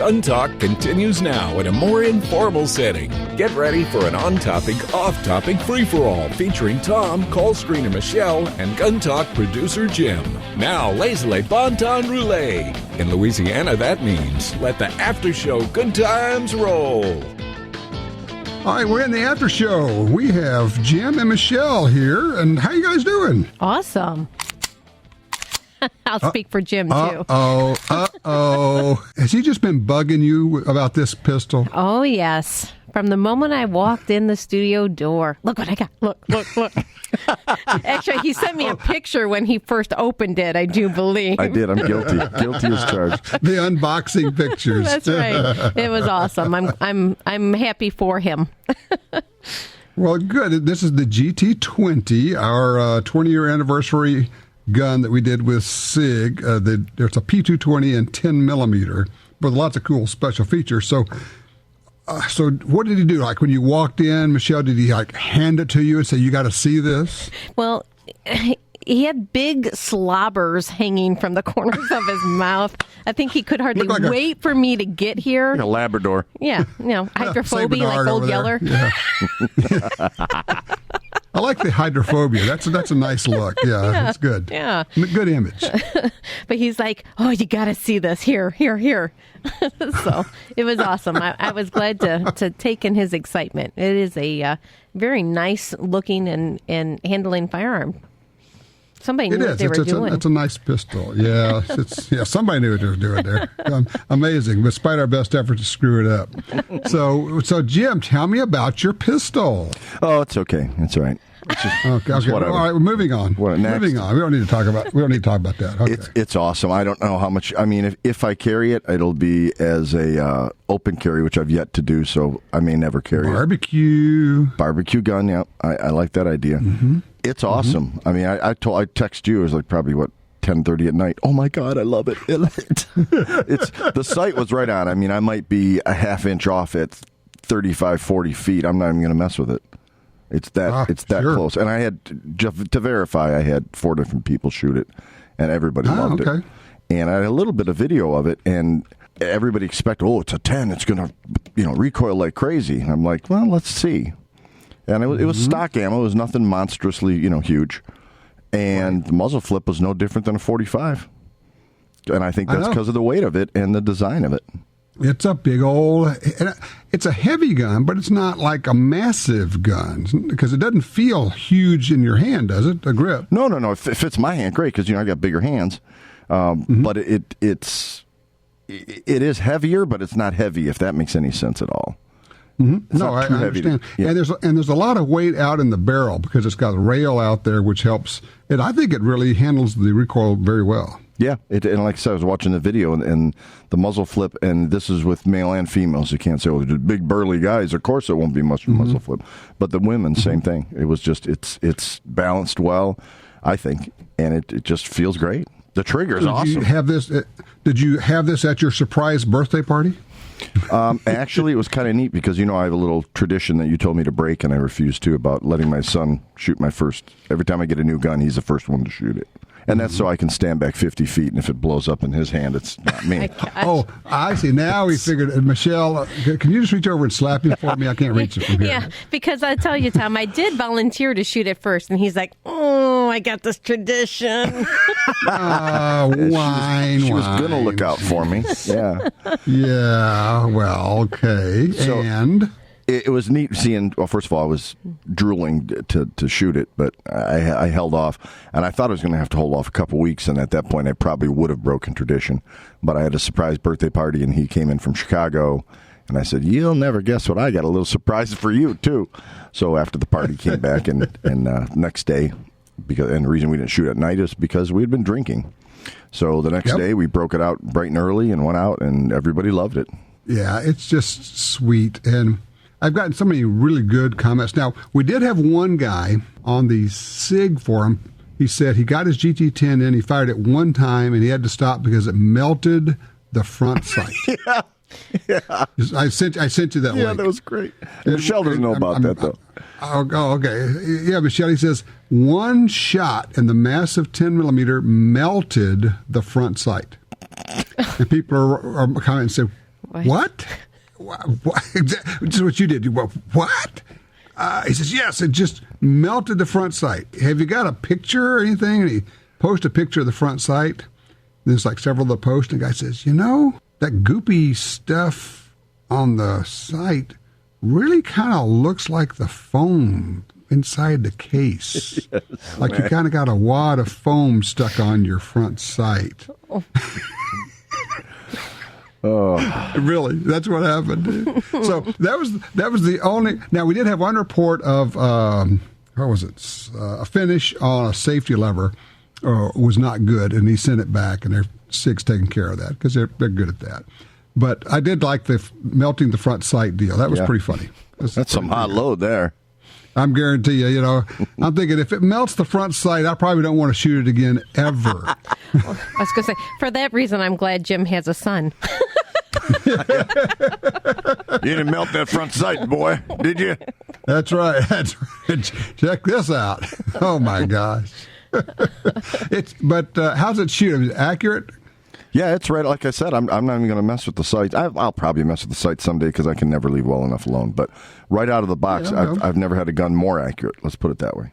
GUNTALK continues now in a more informal setting. Get ready for an on-topic, off-topic free-for-all featuring Tom, call screener Michelle, and GUNTALK producer Jim. Now, lazily bon ton roulette. In Louisiana, that means let the after-show good times roll. All right, we're in the after show. We have Jim and Michelle here, and how you guys doing? Awesome. I'll speak for Jim, too. Uh-oh. Has he just been bugging you about this pistol? Oh, yes. From the moment I walked in the studio door. Look what I got. Look. Actually, he sent me a picture when he first opened it, I do believe. I did. I'm guilty. Guilty as charged. The unboxing pictures. That's right. It was awesome. I'm happy for him. Well, good. This is the GT20, our 20-year anniversary gun that we did with SIG. There's a P220 and 10 millimeter, with lots of cool special features. So what did he do? Like when you walked in, Michelle, did he like hand it to you and say, you got to see this? Well, he had big slobbers hanging from the corners of his mouth. I think he could hardly wait for me to get here. Like a Labrador. Yeah, hydrophobia, like Old Yeller. Yeah. I like the hydrophobia. That's a nice look. Yeah, that's good. Yeah. Good image. But he's like, oh, you got to see this. Here. So it was awesome. I was glad to take in his excitement. It is a very nice looking and handling firearm. Somebody knew what they were doing. It's a nice pistol. Yeah, somebody knew what they were doing there. Amazing, despite our best efforts to screw it up. So Jim, tell me about your pistol. Oh, it's okay. It's all right. Okay. All right, we're moving on. Moving on. We don't need to talk about that. Okay. It's awesome. I don't know how much. I mean, if I carry it, it'll be as a open carry, which I've yet to do. So I may never carry it. Barbecue gun. Yeah, I like that idea. Mm-hmm. It's awesome. Mm-hmm. I mean, I text you. It was like probably 10:30 at night. Oh my God, I love it. The sight was right on. I mean, I might be a half inch off at 35, 40 feet. I'm not even going to mess with it. It's that sure. Close. And I had to verify. I had 4 different people shoot it, and everybody loved it. And I had a little bit of video of it, and everybody expected, it's a 10. It's going to, recoil like crazy. And I'm like, well, let's see. And it was stock ammo. It was nothing monstrously, huge. And the muzzle flip was no different than a 45. And I think that's because of the weight of it and the design of it. It's a big it's a heavy gun, but it's not like a massive gun because it doesn't feel huge in your hand, does it? The grip? No. It fits my hand great because, I got bigger hands. But it is heavier, but it's not heavy, if that makes any sense at all. Mm-hmm. No, I understand. And there's a lot of weight out in the barrel because it's got a rail out there, which helps. And I think it really handles the recoil very well. Yeah, and like I said, I was watching the video and the muzzle flip, and this is with male and females. You can't say, they're big burly guys. Of course, it won't be much muzzle flip. But the women, same thing. It was just it's balanced well, I think, and it just feels great. The trigger is awesome. Did you have this at your surprise birthday party? Actually, it was kind of neat because, I have a little tradition that you told me to break, and I refused to, about letting my son shoot my first. Every time I get a new gun, he's the first one to shoot it. And that's so I can stand back 50 feet, and if it blows up in his hand, it's not me. I see. Now we figured, Michelle, can you just reach over and slap him for me? I can't reach it from here. Yeah, because I tell you, Tom, I did volunteer to shoot it first, and he's like, I got this tradition. She was going to look out for me. Yeah. Yeah, well, okay. So, and... It was neat seeing, well, first of all, I was drooling to shoot it, but I held off. And I thought I was going to have to hold off a couple weeks, and at that point I probably would have broken tradition. But I had a surprise birthday party, and he came in from Chicago, and I said, you'll never guess what I got. A little surprise for you, too. So after the party came back, and next day, and the reason we didn't shoot at night is because we had been drinking. So the next day, we broke it out bright and early and went out, and everybody loved it. Yeah, it's just sweet. And I've gotten so many really good comments. Now, we did have one guy on the SIG forum. He said he got his GT10 in, he fired it one time, and he had to stop because it melted the front sight. Yeah. I sent you that link. Yeah, that was great. Michelle doesn't know about that, though. Oh, okay. Yeah, Michelle, he says, one shot in the massive 10 millimeter melted the front sight. And people are commenting and say, What? Just what you did. You went, what? He says, yes, it just melted the front sight. Have you got a picture or anything? And he posts a picture of the front sight. There's like several of the posts, and the guy says, that goopy stuff on the sight really kind of looks like the foam inside the case. Yes, like you kind of got a wad of foam stuck on your front sight. Oh, really? That's what happened. So that was the only. Now we did have one report of what was it? A finish on a safety lever was not good, and he sent it back, and SIG's taking care of that because they're good at that. But I did like the melting the front sight deal. That was pretty funny. That's some hot load there. I'm guarantee you, I'm thinking if it melts the front sight, I probably don't want to shoot it again ever. Well, I was going to say, for that reason, I'm glad Jim has a son. You didn't melt that front sight, boy, did you? That's right. Check this out. Oh, my gosh. But how's it shoot? Is it accurate? Yeah, it's right. Like I said, I'm not even going to mess with the sight. I'll probably mess with the sight someday because I can never leave well enough alone. But right out of the box, I've never had a gun more accurate. Let's put it that way.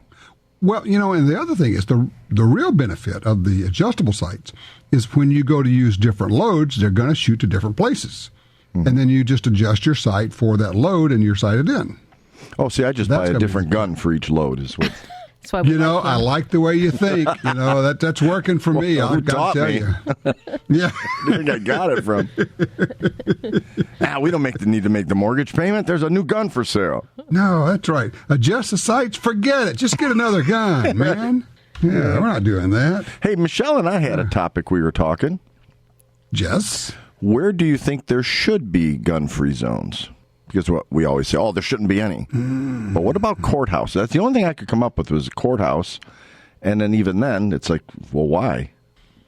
Well, and the other thing is the real benefit of the adjustable sights is when you go to use different loads, they're going to shoot to different places. Mm-hmm. And then you just adjust your sight for that load and you're sighted in. Oh, see, I just buy a different gun for each load is what... I like the way you think. That's working for me. Who taught me? Yeah, I think I got it from. We don't need to make the mortgage payment. There's a new gun for sale. No, that's right. Adjust the sights. Forget it. Just get another gun, man. Yeah, we're not doing that. Hey, Michelle and I had a topic we were talking. Yes. Where do you think there should be gun-free zones? Because what we always say, there shouldn't be any. But what about courthouse? That's the only thing I could come up with was a courthouse. And then even then, it's like, well, why?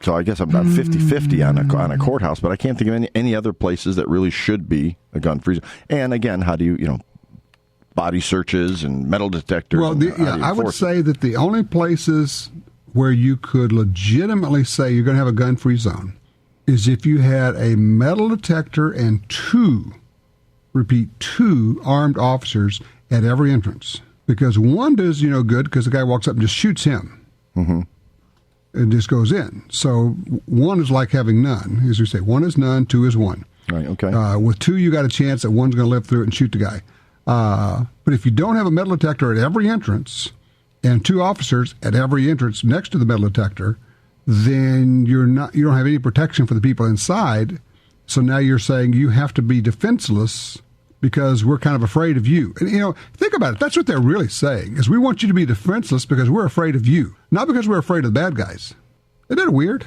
So I guess I'm not 50-50 on a courthouse, but I can't think of any other places that really should be a gun-free zone. And again, how do you, body searches and metal detectors? Well, I would say that the only places where you could legitimately say you're going to have a gun-free zone is if you had a metal detector and two armed officers at every entrance. Because one does, good because the guy walks up and just shoots him. Mm-hmm. And just goes in. So one is like having none. As you say, one is none, two is one. Right, okay. With two, you got a chance that one's going to live through it and shoot the guy. But if you don't have a metal detector at every entrance and two officers at every entrance next to the metal detector, then you don't have any protection for the people inside. So now you're saying you have to be defenseless because we're kind of afraid of you. And, think about it. That's what they're really saying, is we want you to be defenseless because we're afraid of you, not because we're afraid of the bad guys. Isn't that weird?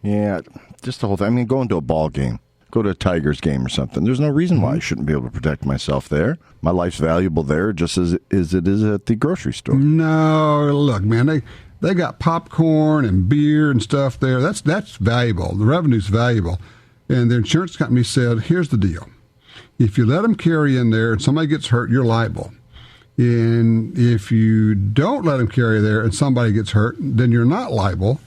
Yeah, just the whole thing. I mean, going to a ball game, go to a Tigers game or something. There's no reason why I shouldn't be able to protect myself there. My life's valuable there just as it is at the grocery store. No, look, man, they got popcorn and beer and stuff there. That's valuable. The revenue's valuable. And the insurance company said, here's the deal. If you let them carry in there and somebody gets hurt, you're liable. And if you don't let them carry there and somebody gets hurt, then you're not liable.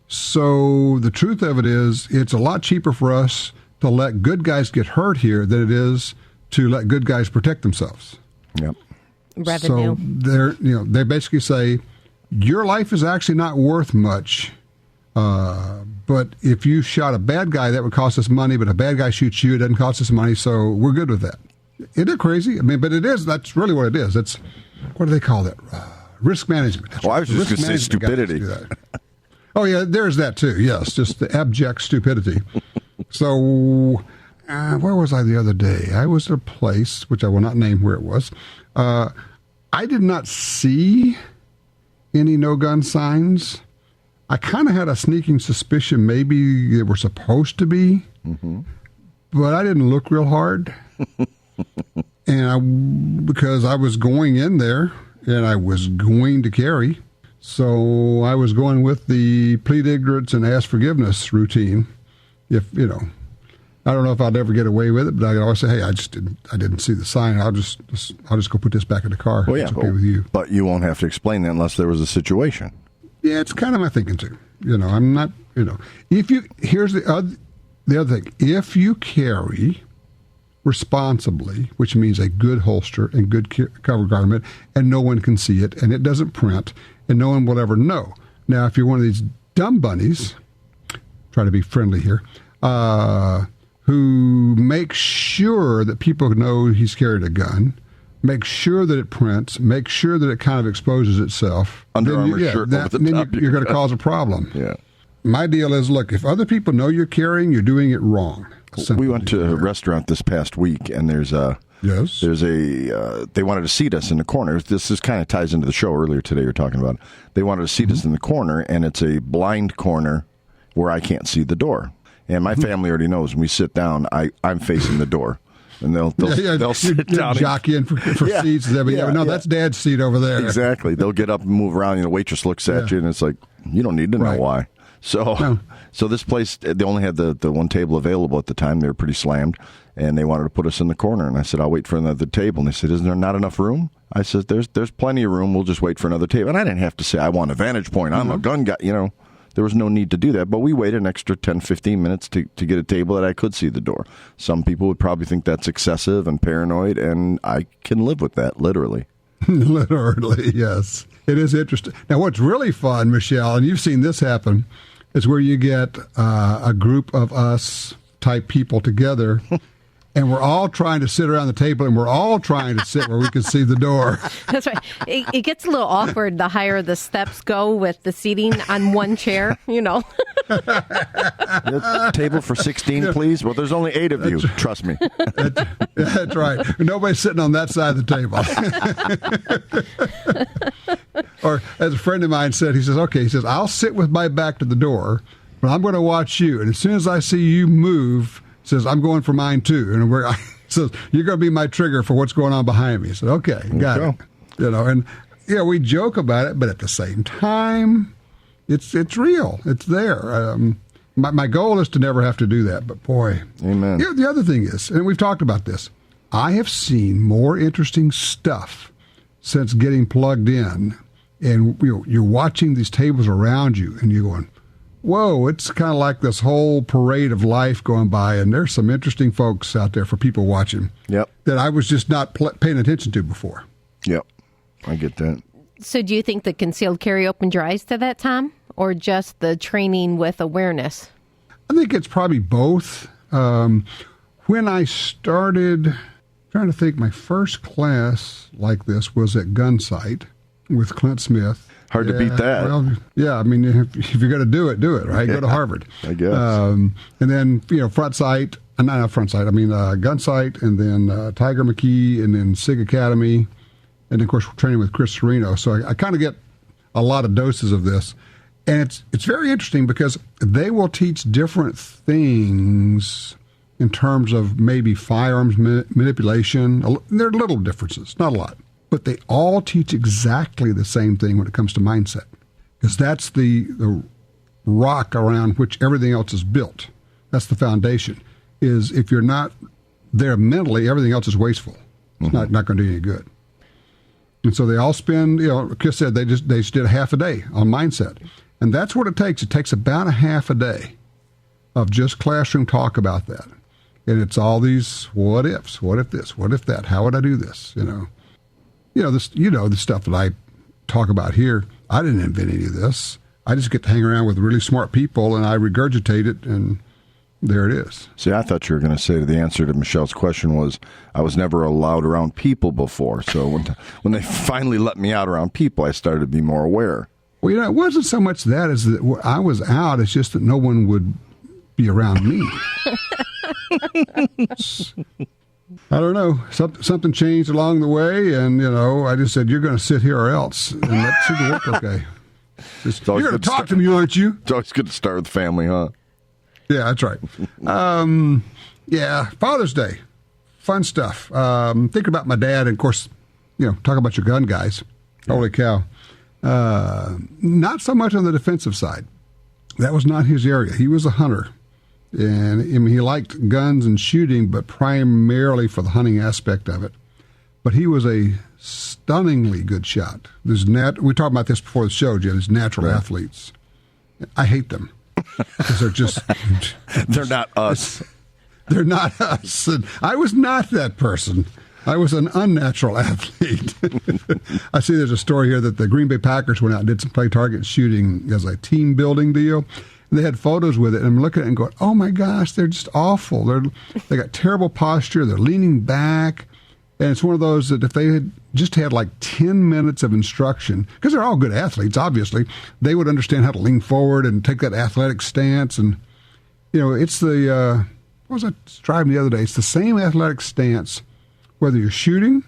So the truth of it is, it's a lot cheaper for us to let good guys get hurt here than it is to let good guys protect themselves. Yep. Revenue. So they basically say, your life is actually not worth much. But if you shot a bad guy, that would cost us money. But a bad guy shoots you, it doesn't cost us money. So we're good with that. Isn't it crazy? I mean, but it is. That's really what it is. It's, what do they call that? Risk management. That's I was just going to say stupidity. Oh, yeah, there's that too. Yes, just the abject stupidity. So where was I the other day? I was at a place, which I will not name where it was. I did not see any no-gun signs. I kind of had a sneaking suspicion maybe they were supposed to be, but I didn't look real hard. And because I was going in there and I was going to carry, so I was going with the plead ignorance and ask forgiveness routine. If I don't know if I'd ever get away with it, but I could always say, "Hey, I didn't see the sign. I'll just go put this back in the car." Well, yeah, it's okay with you. But you won't have to explain that unless there was a situation. Yeah, it's kind of my thinking too. I'm not. Here's the other thing. If you carry responsibly, which means a good holster and good cover garment, and no one can see it, and it doesn't print, and no one will ever know. Now, if you're one of these dumb bunnies, try to be friendly here, who makes sure that people know he's carried a gun, make sure that it prints, make sure that it kind of exposes itself. Under Armour shirt over the top. You're going to cause a problem. Yeah. My deal is, look, if other people know you're carrying, you're doing it wrong. We went to a restaurant this past week, and they wanted to seat us in the corner. This kind of ties into the show earlier today you're talking about. They wanted to seat us in the corner, and it's a blind corner where I can't see the door. And my family already knows when we sit down, I'm facing the door. And they'll sit down. Jockeying for seats. That's Dad's seat over there. Exactly. They'll get up and move around. The waitress looks at you, and it's like, you don't need to know why. So this place, they only had the one table available at the time. They were pretty slammed, and they wanted to put us in the corner. And I said, I'll wait for another table. And they said, isn't there not enough room? I said, there's plenty of room. We'll just wait for another table. And I didn't have to say, I want a vantage point. I'm a gun guy. There was no need to do that. But we waited an extra 10, 15 minutes to get a table that I could see the door. Some people would probably think that's excessive and paranoid, and I can live with that, literally. Literally, yes. It is interesting. Now, what's really fun, Michelle, and you've seen this happen, is where you get a group of us type people together, and we're all trying to sit around the table, and we're all trying to sit where we can see the door. That's right. It gets a little awkward the higher the steps go with the seating on one chair, Table for 16, please? Well, there's only 8 of you. Trust me. That's right. Nobody's sitting on that side of the table. Or, as a friend of mine said, he says, I'll sit with my back to the door, but I'm going to watch you. And as soon as I see you move, says, I'm going for mine too. And says, you're going to be my trigger for what's going on behind me. I said, okay, got it. And we joke about it, but at the same time, it's real. It's there. My goal is to never have to do that, but boy. Amen. The other thing is, and we've talked about this, I have seen more interesting stuff since getting plugged in, and you're watching these tables around you, and you're going, whoa, it's kind of like this whole parade of life going by, and there's some interesting folks out there for people watching that I was just not paying attention to before. Yep, I get that. So do you think the concealed carry opened your eyes to that, Tom, or just the training with awareness? I think it's probably both. When I started, trying to think, my first class like this was at Gunsight with Clint Smith. Hard to beat that. Well, yeah, I mean, if you're going to do it, right? Go to Harvard. I guess. And then, Front Sight, not Front Sight, Gunsight, and then Tiger McKee, and then SIG Academy, and then, of course, training with Chris Serino. So I kind of get a lot of doses of this. And it's very interesting because they will teach different things in terms of maybe firearms manipulation. There are little differences, not a lot. But they all teach exactly the same thing when it comes to mindset, because that's the rock around which everything else is built. That's the foundation. Is if you're not there mentally, everything else is wasteful. It's not going to do any good. And so they all spend, Chris said they just did a half a day on mindset. And that's what it takes. It takes about a half a day of just classroom talk about that. And it's all these what ifs, what if this, what if that, how would I do this, the stuff that I talk about here. I didn't invent any of this. I just get to hang around with really smart people, and I regurgitate it, and there it is. See, I thought you were going to say the answer to Michelle's question was, I was never allowed around people before. So when they finally let me out around people, I started to be more aware. Well, it wasn't so much that as that I was out. It's just that no one would be around me. I don't know. Something changed along the way, and, I just said, you're going to sit here or else, and that seemed to work okay. You're going to talk to me, aren't you? It's always good to start with family, huh? Yeah, that's right. Father's Day. Fun stuff. Think about my dad, and, of course, talk about your gun guys. Holy cow. Not so much on the defensive side. That was not his area. He was a hunter. And he liked guns and shooting, but primarily for the hunting aspect of it. But he was a stunningly good shot. We talked about this before the show, Jim. These natural athletes. I hate them because they're just... they're not us. They're not us. And I was not that person. I was an unnatural athlete. I see there's a story here that the Green Bay Packers went out and did some play target shooting as a team building deal. And they had photos with it, and I'm looking at it and going, oh my gosh, they're just awful. They got terrible posture. They're leaning back. And it's one of those that if they had just had like 10 minutes of instruction, because they're all good athletes, obviously, they would understand how to lean forward and take that athletic stance. And, it's the, what was I driving the other day? It's the same athletic stance whether you're shooting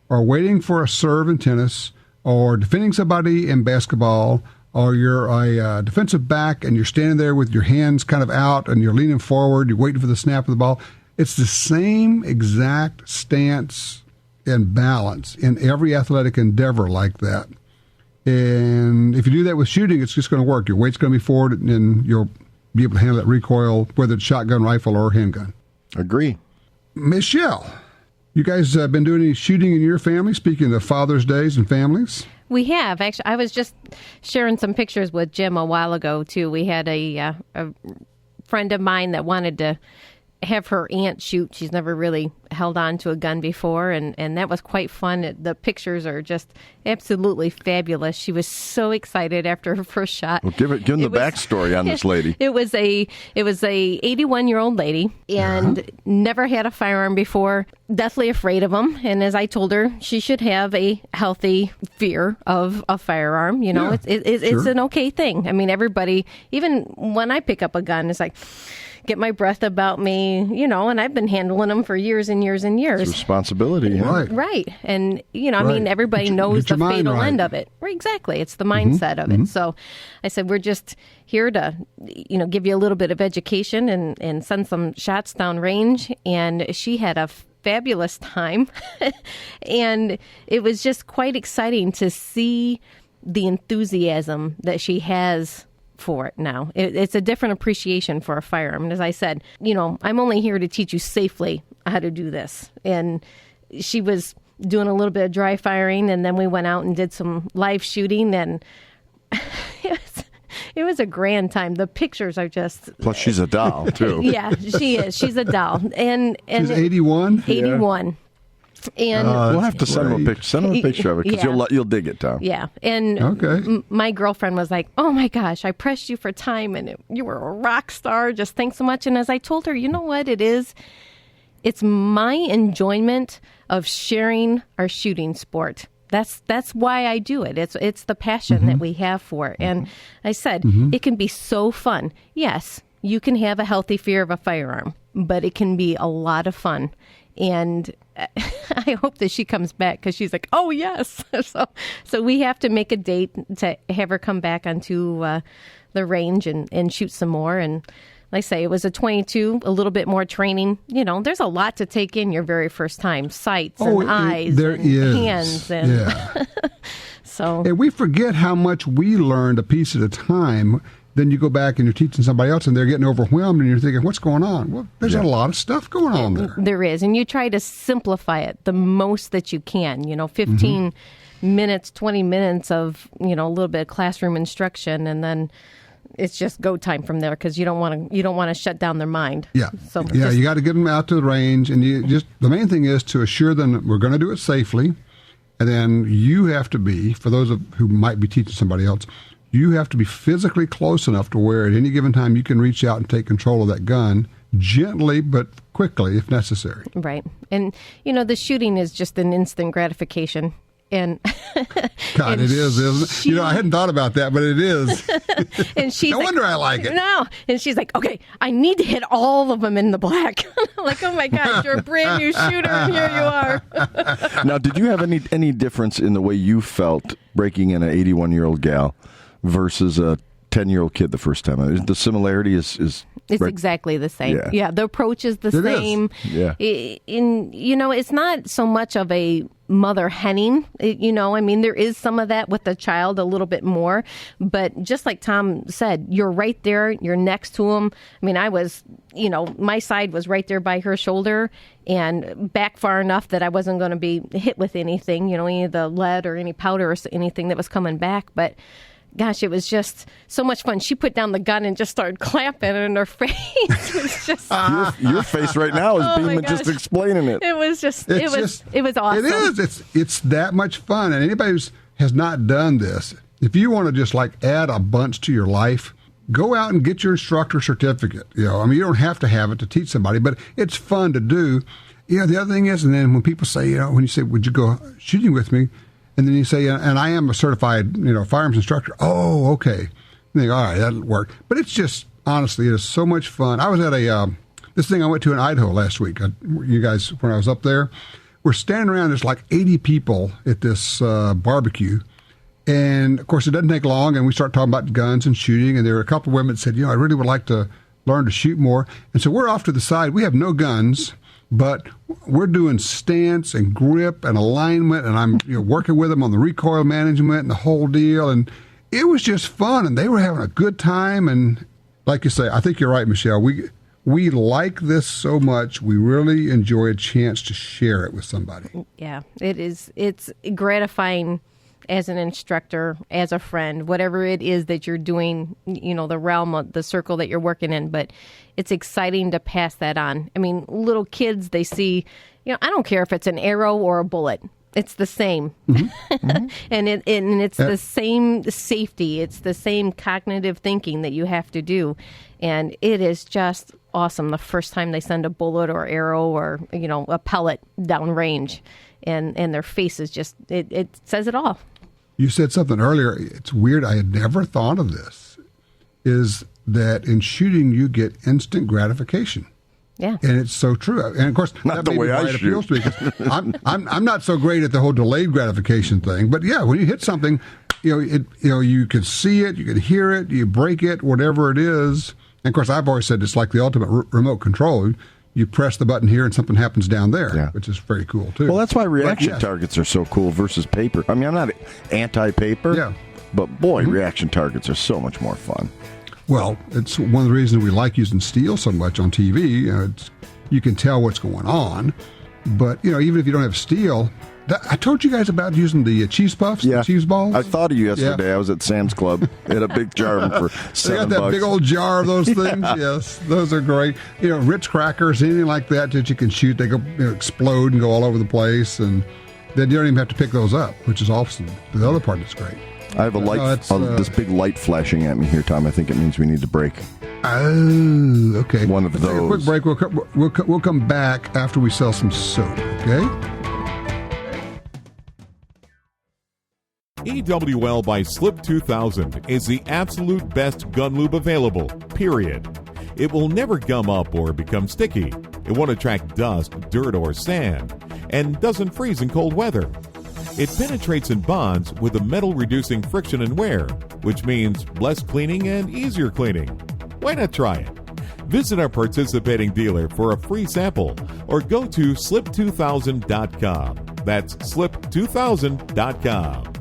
or waiting for a serve in tennis or defending somebody in basketball, or you're a defensive back and you're standing there with your hands kind of out and you're leaning forward, you're waiting for the snap of the ball. It's the same exact stance and balance in every athletic endeavor like that. And if you do that with shooting, it's just going to work. Your weight's going to be forward and you'll be able to handle that recoil, whether it's shotgun, rifle, or handgun. Agree. Michelle, you guys been doing any shooting in your family, speaking of Father's Days and families? We have. Actually, I was just sharing some pictures with Jim a while ago, too. We had a friend of mine that wanted to have her aunt shoot. She's never really held on to a gun before, and that was quite fun. The pictures are just absolutely fabulous. She was so excited after her first shot. Well, give them the backstory on this lady. It was a 81-year-old lady and never had a firearm before, deathly afraid of them. And as I told her, she should have a healthy fear of a firearm. It's an okay thing. I mean, everybody, even when I pick up a gun, it's like, get my breath about me, and I've been handling them for years and years and years. It's responsibility. Yeah. Right. And, I mean, everybody knows the fatal end of it. Right, exactly. It's the mindset of it. So I said, we're just here to, give you a little bit of education and send some shots down range. And she had a fabulous time. And it was just quite exciting to see the enthusiasm that she has for it now. It's a different appreciation for a firearm. And as I said, I'm only here to teach you safely how to do this. And she was doing a little bit of dry firing, and then we went out and did some live shooting, and it was a grand time. The pictures are just... Plus, she's a doll, too. Yeah, she is. She's a doll. And she's 81? 81. Yeah. And we'll have to send him a picture. Send him a picture of it because you'll dig it, Tom. Yeah, and my girlfriend was like, "Oh my gosh, I pressed you for time, and you were a rock star. Just thanks so much." And as I told her, you know what it is? It's my enjoyment of sharing our shooting sport. That's why I do it. It's the passion that we have for it. And I said it can be so fun. Yes, you can have a healthy fear of a firearm, but it can be a lot of fun. And I hope that she comes back because she's like, oh, yes. So we have to make a date to have her come back onto the range and shoot some more. And like I say, it was a 22, a little bit more training. There's a lot to take in your very first time. Sights and eyes and hands. And and we forget how much we learned a piece at a time. Then you go back and you're teaching somebody else and they're getting overwhelmed and you're thinking, what's going on? Well, there's a lot of stuff going on there. There is. And you try to simplify it the most that you can. 15 minutes, 20 minutes of, a little bit of classroom instruction, and then it's just go time from there because you don't want to shut down their mind. Yeah. So you got to get them out to the range, and the main thing is to assure them that we're going to do it safely. And then you have to be, for those who might be teaching somebody else, you have to be physically close enough to where at any given time you can reach out and take control of that gun gently but quickly if necessary. Right. And, the shooting is just an instant gratification. And God, it is, isn't it? I hadn't thought about that, but it is. And she's no wonder I like it. No. And she's like, okay, I need to hit all of them in the black. I'm like, oh my gosh, you're a brand new shooter, and here you are. Now, did you have any difference in the way you felt breaking in an 81-year-old gal versus a 10-year-old kid the first time? The similarity is it's exactly the same. Yeah, the approach is the same. Yeah. It's not so much of a mother henning. There is some of that with the child a little bit more. But just like Tom said, you're right there. You're next to him. I mean, I was, my side was right there by her shoulder and back far enough that I wasn't going to be hit with anything, any of the lead or any powder or anything that was coming back. But gosh, it was just so much fun. She put down the gun and just started clapping, and her face was just your face right now is beaming just explaining it. It was just it was awesome. It is. It's that much fun, and anybody who has not done this, if you want to just like add a bunch to your life, go out and get your instructor certificate. You don't have to have it to teach somebody, but it's fun to do. The other thing is, and then when people say, when you say, would you go shooting with me? And then you say, and I am a certified, firearms instructor. Oh, okay. And you think, all right, that'll work. But it's just, honestly, it is so much fun. I was at this thing I went to in Idaho last week. You guys, when I was up there, we're standing around, there's like 80 people at this barbecue. And, of course, it doesn't take long, and we start talking about guns and shooting, and there were a couple of women that said, I really would like to learn to shoot more. And so we're off to the side. We have no guns, but we're doing stance and grip and alignment, and I'm working with them on the recoil management and the whole deal. And it was just fun, and they were having a good time. And like you say, I think you're right, Michelle. We like this so much. We really enjoy a chance to share it with somebody. Yeah, it is. It's gratifying as an instructor, as a friend, whatever it is that you're doing, the realm of the circle that you're working in. But it's exciting to pass that on. I mean, little kids, they see, I don't care if it's an arrow or a bullet. It's the same. Mm-hmm. Mm-hmm. and it's the same safety. It's the same cognitive thinking that you have to do. And it is just awesome the first time they send a bullet or arrow or, a pellet downrange. And their faces just, it says it all. You said something earlier. It's weird. I had never thought of this. Is that in shooting you get instant gratification? Yeah, and it's so true. And of course, not the way I shoot. To me, 'cause I'm not so great at the whole delayed gratification thing. But yeah, when you hit something, you can see it, you can hear it, you break it, whatever it is. And of course, I've always said it's like the ultimate remote control. You press the button here and something happens down there, which is very cool, too. Well, that's why reaction targets are so cool versus paper. I mean, I'm not anti-paper, but boy, reaction targets are so much more fun. Well, it's one of the reasons we like using steel so much on TV. You can tell what's going on, but, even if you don't have steel... I told you guys about using the cheese puffs, the cheese balls. I thought of you yesterday. I was at Sam's Club. They had a big jar of them for $7. They got that big old jar of those things. Yes, those are great. Ritz crackers, anything like that you can shoot. They go explode and go all over the place, and then you don't even have to pick those up, which is awesome. The other part is great. I have a light, this big light flashing at me here, Tom. I think it means we need to break. Oh, okay. One of those. Take a quick break. We'll come back after we sell some soap. Okay. EWL by Slip 2000 is the absolute best gun lube available, period. It will never gum up or become sticky. It won't attract dust, dirt, or sand, and doesn't freeze in cold weather. It penetrates and bonds with a metal reducing friction and wear, which means less cleaning and easier cleaning. Why not try it? Visit our participating dealer for a free sample or go to slip2000.com. That's slip2000.com.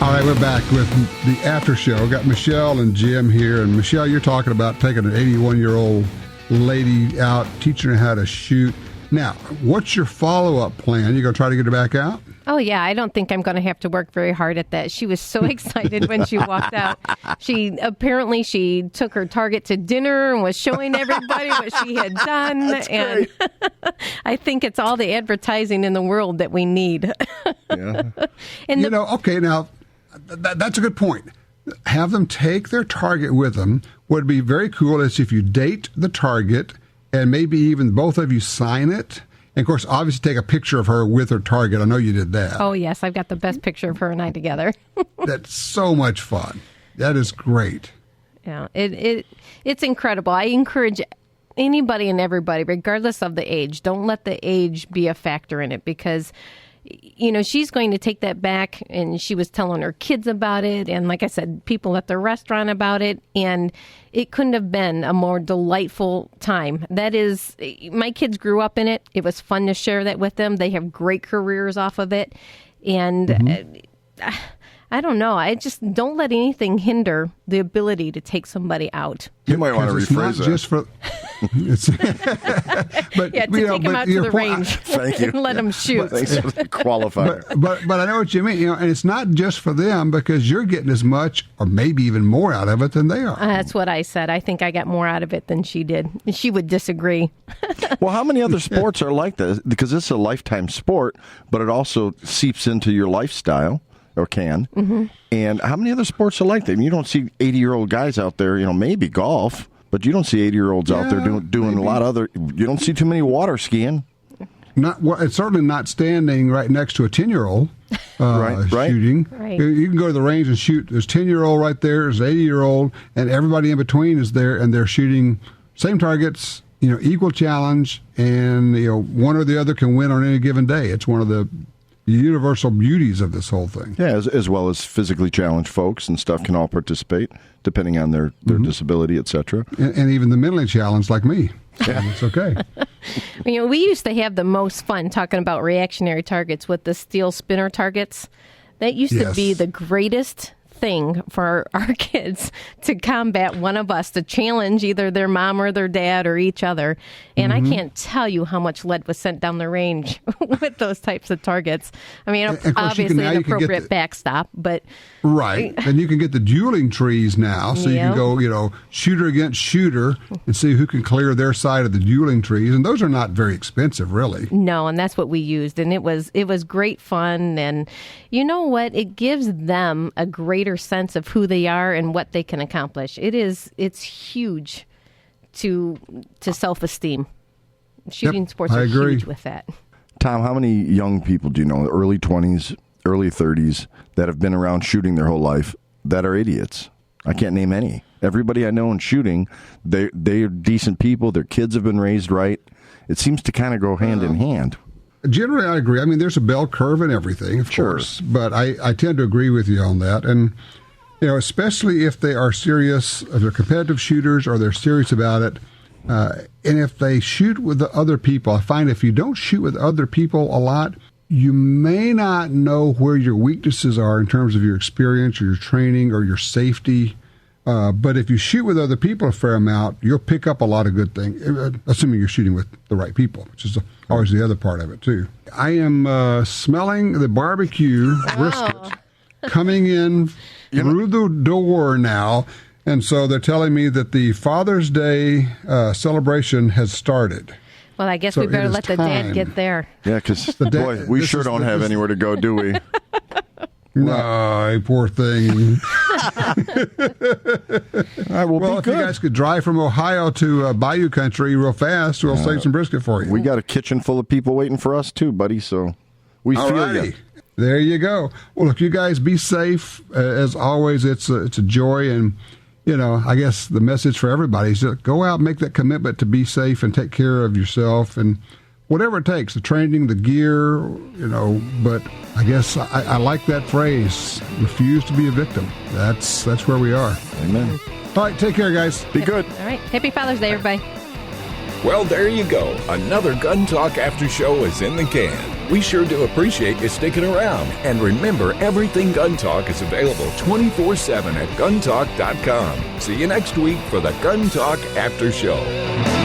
All right, we're back with the after show. We've got Michelle and Jim here. And Michelle, you're talking about taking an 81-year-old lady out, teaching her how to shoot. Now, what's your follow-up plan? You going to try to get her back out? Oh, yeah. I don't think I'm going to have to work very hard at that. She was so excited when she walked out. She took her target to dinner and was showing everybody what she had done. That's great. I think it's all the advertising in the world that we need. Yeah. Okay, now, that's a good point. Have them take their target with them. What would be very cool is if you date the target and maybe even both of you sign it. And, of course, obviously take a picture of her with her target. I know you did that. Oh, yes. I've got the best picture of her and I together. That's so much fun. That is great. Yeah, it's incredible. I encourage anybody and everybody, regardless of the age, don't let the age be a factor in it because, she's going to take that back, and she was telling her kids about it, and like I said, people at the restaurant about it, and it couldn't have been a more delightful time. That is, my kids grew up in it. It was fun to share that with them. They have great careers off of it, and I don't know. I just don't let anything hinder the ability to take somebody out. You might want to rephrase that. Just for, but, yeah, to take them out to the range. Thank you. And let them shoot. Thanks for the qualifier. But I know what you mean. And it's not just for them because you're getting as much or maybe even more out of it than they are. That's what I said. I think I got more out of it than she did. She would disagree. Well, how many other sports are like that? Because it's a lifetime sport, but it also seeps into your lifestyle. Or can. Mm-hmm. And how many other sports are like that? I mean, you don't see 80-year-old guys out there, maybe golf, but you don't see 80-year-olds out there doing a lot of other. You don't see too many water skiing. It's certainly not standing right next to a 10-year-old right. shooting. Right. You can go to the range and shoot. There's 10-year-old right there, there's 80-year-old, and everybody in between is there, and they're shooting same targets, equal challenge, and one or the other can win on any given day. It's one of the universal beauties of this whole thing. Yeah, as well as physically challenged folks and stuff can all participate, depending on their disability, etc. And even the mentally challenged like me. Yeah. It's okay. We used to have the most fun talking about reactionary targets with the steel spinner targets. That used to be the greatest thing for our kids to combat one of us, to challenge either their mom or their dad or each other. And I can't tell you how much lead was sent down the range with those types of targets. I mean, obviously an appropriate backstop, but... Right. And you can get the dueling trees now, so you can go, shooter against shooter and see who can clear their side of the dueling trees. And those are not very expensive, really. No, and that's what we used. And it was great fun. And you know what? It gives them a greater sense of who they are and what they can accomplish. It's huge to self-esteem. Shooting sports are huge with that. Tom, how many young people do you know, early 20s, early 30s, that have been around shooting their whole life that are idiots? I can't name any. Everybody I know in shooting, they're decent people. Their kids have been raised right. It seems to kind of go hand in hand. Generally, I agree. I mean, there's a bell curve and everything, of course. But I tend to agree with you on that. And, especially if they are serious, if they're competitive shooters or they're serious about it, and if they shoot with the other people, I find if you don't shoot with other people a lot, you may not know where your weaknesses are in terms of your experience or your training or your safety. But if you shoot with other people a fair amount, you'll pick up a lot of good things, assuming you're shooting with the right people, which is always the other part of it, too. I am smelling the barbecue brisket coming in through the door now. And so they're telling me that the Father's Day celebration has started. Well, I guess we better let the dad get there. Yeah, because, boy, we sure don't have anywhere to go, do we? No, poor thing. Well, if you guys could drive from Ohio to Bayou Country real fast, we'll save some brisket for you. We got a kitchen full of people waiting for us, too, buddy, so we feel you. There you go. Well, look, you guys be safe. As always, it's a joy, and I guess the message for everybody is to go out and make that commitment to be safe and take care of yourself and whatever it takes, the training, the gear, but I guess I like that phrase, refuse to be a victim. That's where we are. Amen. All right, take care, guys. Be good. All right. Happy Father's Day, everybody. Well, there you go. Another Gun Talk After Show is in the can. We sure do appreciate you sticking around. And remember, everything Gun Talk is available 24/7 at guntalk.com. See you next week for the Gun Talk After Show.